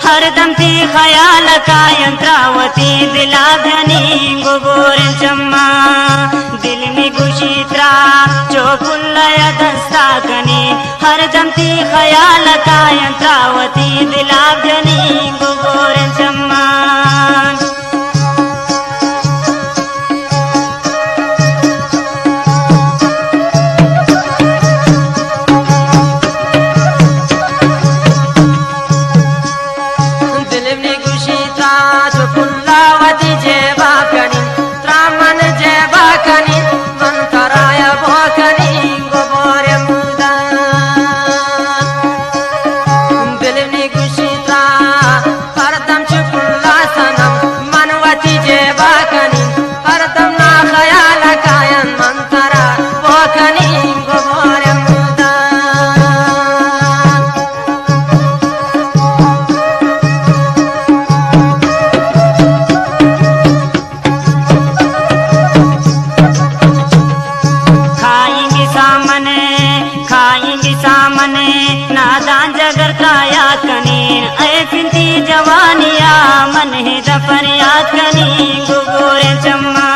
हरदम ती खयाल का यंत्रावती दिलाधनी गोगोरे चम्मा दिल में गुशीत्रा चोकुल्लय दस्ता कनी हरदम ती खयाल का यंत्रावती दिलाधनी गोगोरे चम्मा नादान जगर का याद कनीन ऐ फिंती जवानिया मन है दफर याद कनीन गोगोरे चम्मा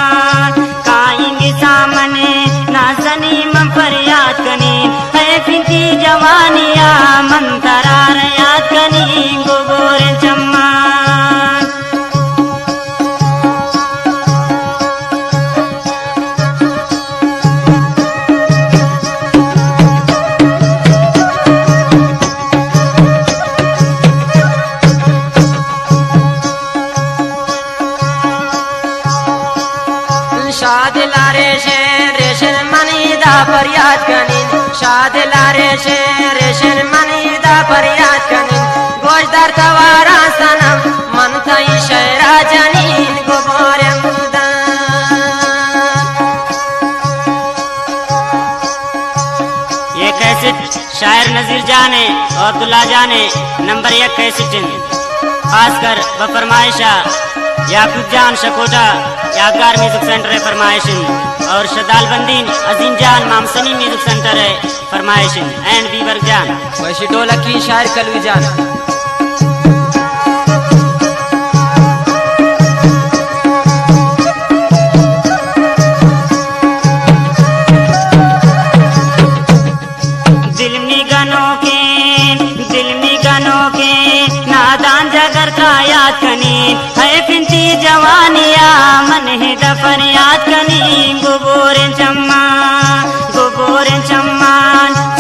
खाएंगे सामने नाजनी मन पर याद कनीन ऐ फिंती जवानिया मन तरार याद कनीन गोगोरे चम्मा शादिला रेशन मनीदा फरियाद कनीन शादिला रेशन मनीदा फरियाद कनीन गोजदार तवारा सनम मन थई शहरा जनीन गोबोरे मुदा ये कैसेट शायर नजीर जाने और अब्दुल्ला जाने नंबर 1 कैसेट खासकर बफरमाइशा याकूब जान शकोटा यादगार म्यूजिक सेंटर है फरमाइशिन और शदाल बंदीन अजीम जान मामसनी म्यूजिक सेंटर है फरमाइशिन एंड बीबर जान वैशी ढोलक की शायर कलवी जान नादान जगर का याद कनी है फिंती जवानिया मन है दफर याद कनी गोगोरे चम्मान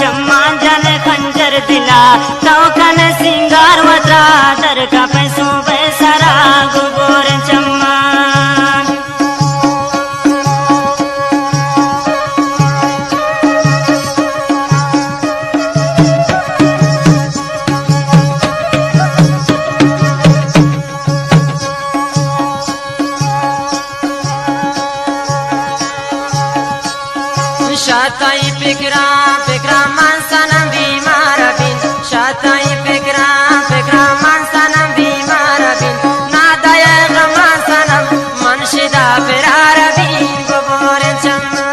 चम्मान जल खंजर दिला तो कन सिंगार वत्रा दर का पैसों बेसरा गोगोरे चम्मान शाताई फिक्रा मन सनम बीमार बिन शाताई फिक्रा मन सनम बीमार बिन नादाय गमा सनम मन शिदा फिरार बिन गोबोरे चम्मा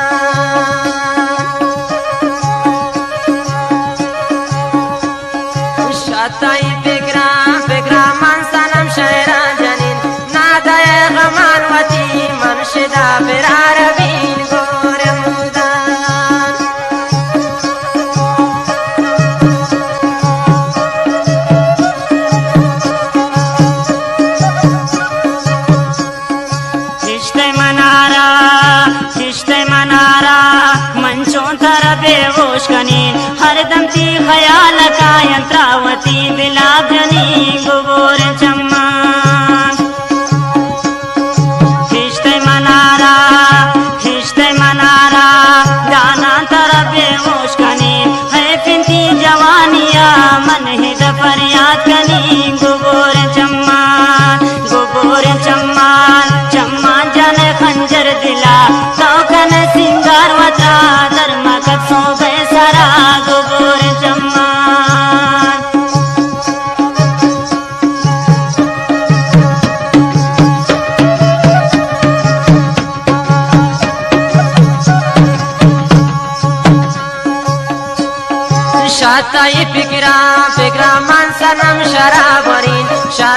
शाताई फिक्रा मन सनम शहरा जनीन नादाय गमान वती मन शिदा फिरार बिन गोबोरे मुदा मंचों तरह बेहोश कनी हरदम ती खयाल का यंत्रावती बिलाधनी गोगोरे चम्मा खिश्ते मनारा जाना तरह बेहोश कनी है फिंती जवानिया मन है दफर याद कनी गोगोरे चम्मान चम्मान जन खंजर दिला तो कन सिंगार वता धर्म कत्सों बेसरा गोगोरे चम्मान शाताई फिक्रा मन सनम शराबरीन